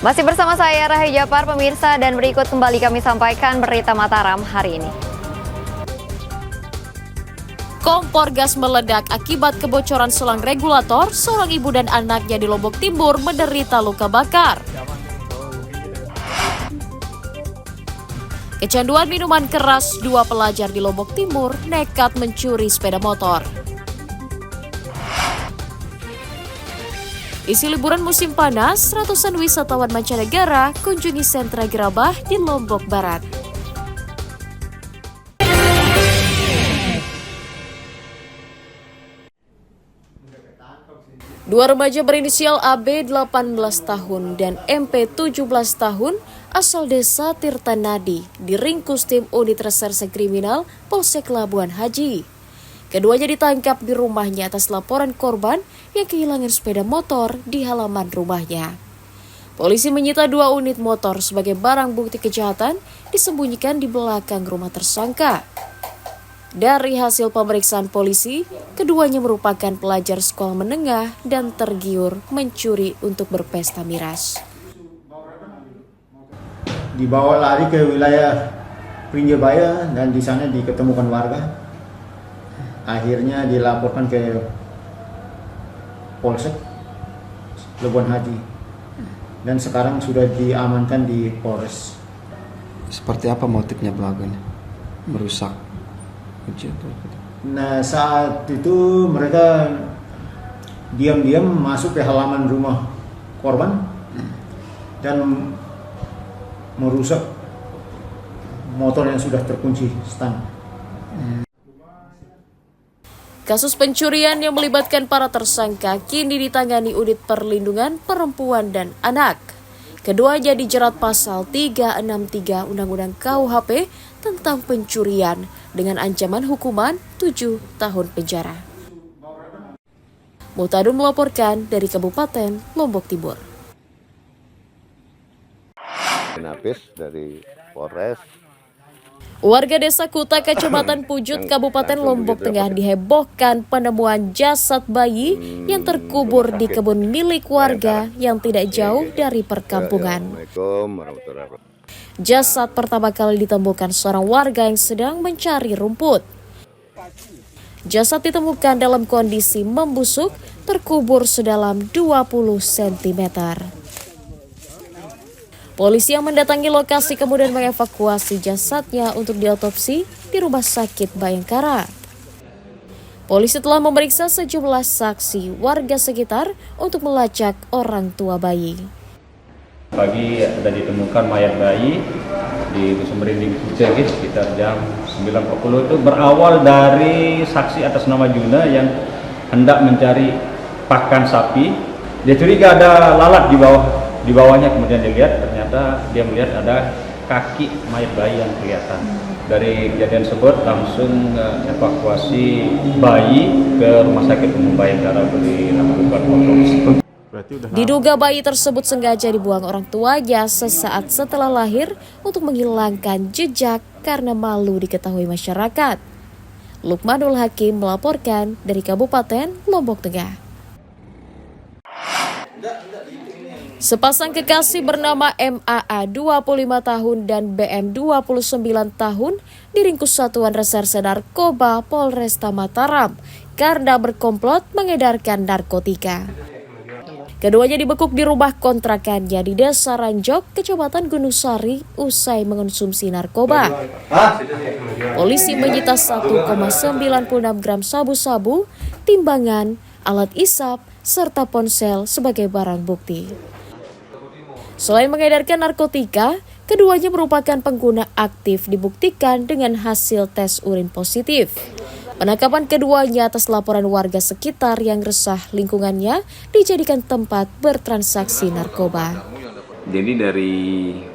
Masih bersama saya Rahayu Japar, pemirsa, dan berikut kembali kami sampaikan berita Mataram hari ini. Kompor gas meledak akibat kebocoran selang regulator. Seorang ibu dan anaknya di Lombok Timur menderita luka bakar. Kecanduan minuman keras, 2 pelajar di Lombok Timur nekat mencuri sepeda motor. Isi liburan musim panas, ratusan wisatawan mancanegara kunjungi sentra gerabah di Lombok Barat. Dua remaja berinisial AB 18 tahun dan MP 17 tahun asal desa Tirtanadi diringkus tim unit reserse kriminal Polsek Labuan Haji. Keduanya ditangkap di rumahnya atas laporan korban yang kehilangan sepeda motor di halaman rumahnya. Polisi menyita 2 unit motor sebagai barang bukti kejahatan disembunyikan di belakang rumah tersangka. Dari hasil pemeriksaan polisi, keduanya merupakan pelajar sekolah menengah dan tergiur mencuri untuk berpesta miras. Dibawa lari ke wilayah Prinjabaya dan di sana diketemukan warga. Akhirnya dilaporkan ke Polsek Labuan Haji dan sekarang sudah diamankan di Polres. Seperti apa motifnya pelakunya? Merusak. Nah, saat itu mereka diam-diam masuk ke halaman rumah korban dan merusak motor yang sudah terkunci stang. Kasus pencurian yang melibatkan para tersangka kini ditangani Unit Perlindungan Perempuan dan Anak. Keduanya dijerat pasal 363 Undang-Undang KUHP tentang pencurian dengan ancaman hukuman 7 tahun penjara. Mutadun melaporkan dari Kabupaten Lombok Timur. Napis dari Polres. Warga desa Kuta, Kecamatan Pujut, Kabupaten Lombok Tengah dihebohkan penemuan jasad bayi yang terkubur di kebun milik warga yang tidak jauh dari perkampungan. Jasad pertama kali ditemukan seorang warga yang sedang mencari rumput. Jasad ditemukan dalam kondisi membusuk, terkubur sedalam 20 cm. Polisi yang mendatangi lokasi kemudian mengevakuasi jasadnya untuk diotopsi di Rumah Sakit Bayangkara. Polisi telah memeriksa sejumlah saksi warga sekitar untuk melacak orang tua bayi. Pagi ada ditemukan mayat bayi di Dusun Merinding Kucing sekitar jam 9.40. Itu berawal dari saksi atas nama Juna yang hendak mencari pakan sapi. Dia curiga ada lalat di bawahnya, kemudian dilihat ternyata dia melihat ada kaki mayat bayi yang kelihatan. Dari kejadian tersebut langsung evakuasi bayi ke Rumah Sakit Umum Bayangkara untuk dilakukan otopsi. Diduga bayi tersebut sengaja dibuang orang tuanya sesaat setelah lahir untuk menghilangkan jejak karena malu diketahui masyarakat. Lukmanul Hakim melaporkan dari Kabupaten Lombok Tengah. Sepasang kekasih bernama MAA 25 tahun dan BM 29 tahun diringkus Satuan Reserse Narkoba Polresta Mataram karena berkomplot mengedarkan narkotika. Keduanya dibekuk di rumah kontrakannya di Desa Ranjok, Kecamatan Gunung Sari usai mengonsumsi narkoba. Polisi menyita 1,96 gram sabu-sabu, timbangan, alat isap, serta ponsel sebagai barang bukti. Selain mengedarkan narkotika, keduanya merupakan pengguna aktif dibuktikan dengan hasil tes urin positif. Penangkapan keduanya atas laporan warga sekitar yang resah lingkungannya dijadikan tempat bertransaksi narkoba. Jadi dari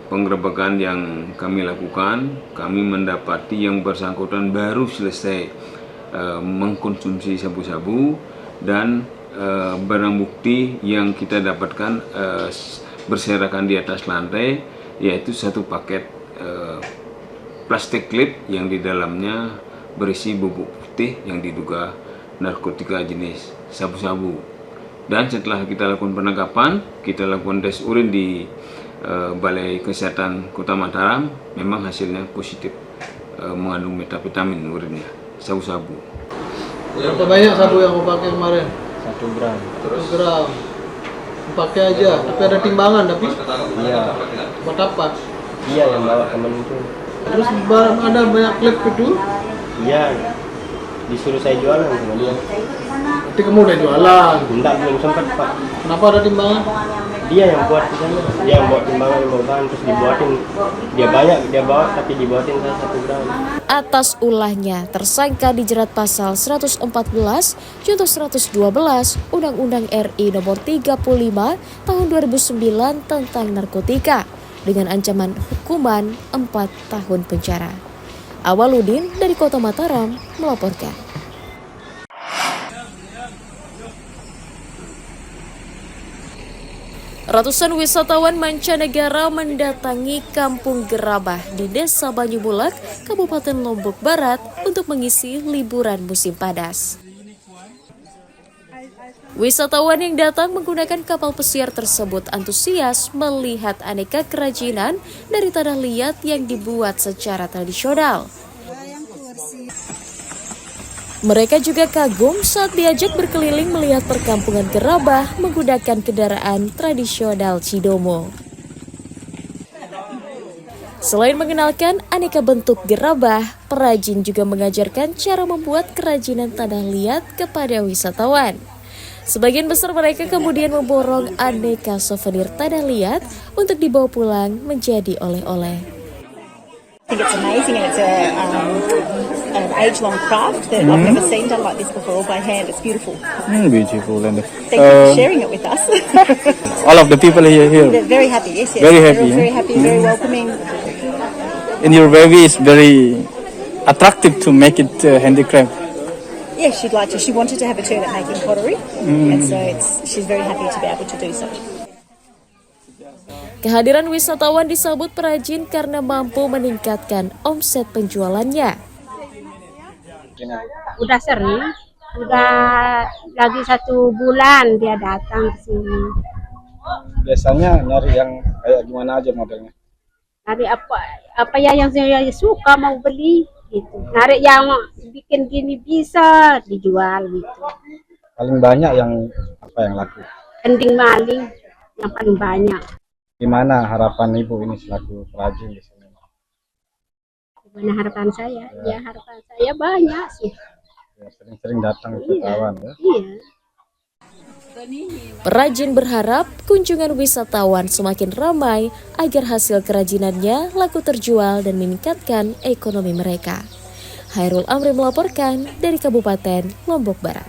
penggerebekan yang kami lakukan, kami mendapati yang bersangkutan baru selesai mengkonsumsi sabu-sabu dan barang bukti yang kita dapatkan berserakan di atas lantai, yaitu satu paket plastik klip yang di dalamnya berisi bubuk putih yang diduga narkotika jenis sabu-sabu. Dan setelah kita lakukan penangkapan, kita lakukan tes urin di Balai Kesehatan Kota Mataram, memang hasilnya positif mengandung metapetamin urinnya, sabu-sabu. Berapa banyak sabu yang kau pakai kemarin? 1 gram. 1 gram. Pakai aja, tapi ada timbangan tapi? Iya. Buat apa? Iya yang bawa temen itu. Terus ada banyak klip itu? Iya. Disuruh saya jualan sama dia. Nanti kamu udah jualan? Enggak, belum sempat Pak. Kenapa ada timbangan? Dia yang buat di sana. Dia yang buat timbangan, yang bawa bahan, terus dibuatin. Dia banyak, dia bawa tapi dibuatin saya 1 gram. Atas ulahnya, tersangka dijerat pasal 114 junto 112 Undang-Undang RI Nomor 35 Tahun 2009 tentang narkotika dengan ancaman hukuman 4 tahun penjara. Awaludin dari Kota Mataram melaporkan. Ratusan wisatawan mancanegara mendatangi Kampung Gerabah di Desa Banyubulak, Kabupaten Lombok Barat untuk mengisi liburan musim padas. Wisatawan yang datang menggunakan kapal pesiar tersebut antusias melihat aneka kerajinan dari tanah liat yang dibuat secara tradisional. Mereka juga kagum saat diajak berkeliling melihat perkampungan Gerabah menggunakan kendaraan tradisional Cidomo. Selain mengenalkan aneka bentuk gerabah, perajin juga mengajarkan cara membuat kerajinan tanah liat kepada wisatawan. Sebagian besar mereka kemudian memborong aneka souvenir tanah liat untuk dibawa pulang menjadi oleh-oleh. I think it's amazing, and it's an age-long craft that I've never seen done like this before, all by hand. It's beautiful. Beautiful. And Thank you for sharing it with us. all of the people here. They're very happy. Yes, yes. Very They're happy, all very happy, very welcoming. And your baby is very attractive to make it handicraft. Yeah, she'd like to. She wanted to have a turn at making pottery, and so she's very happy to be able to do so. Kehadiran wisatawan disambut perajin karena mampu meningkatkan omset penjualannya. Udah sering, udah lagi 1 bulan dia datang ke sini. Biasanya nyari yang kayak gimana aja modelnya? Nyari apa ya yang saya suka mau beli gitu. Nyari yang bikin gini bisa dijual gitu. Paling banyak yang apa yang laku? Ending maling yang paling banyak. Gimana harapan Ibu ini selaku perajin di sini? Gimana harapan saya? Ya harapan saya banyak sih. Ya, sering-sering datang wisatawan ya. Iya. Perajin berharap kunjungan wisatawan semakin ramai agar hasil kerajinannya laku terjual dan meningkatkan ekonomi mereka. Hairul Amri melaporkan dari Kabupaten Lombok Barat.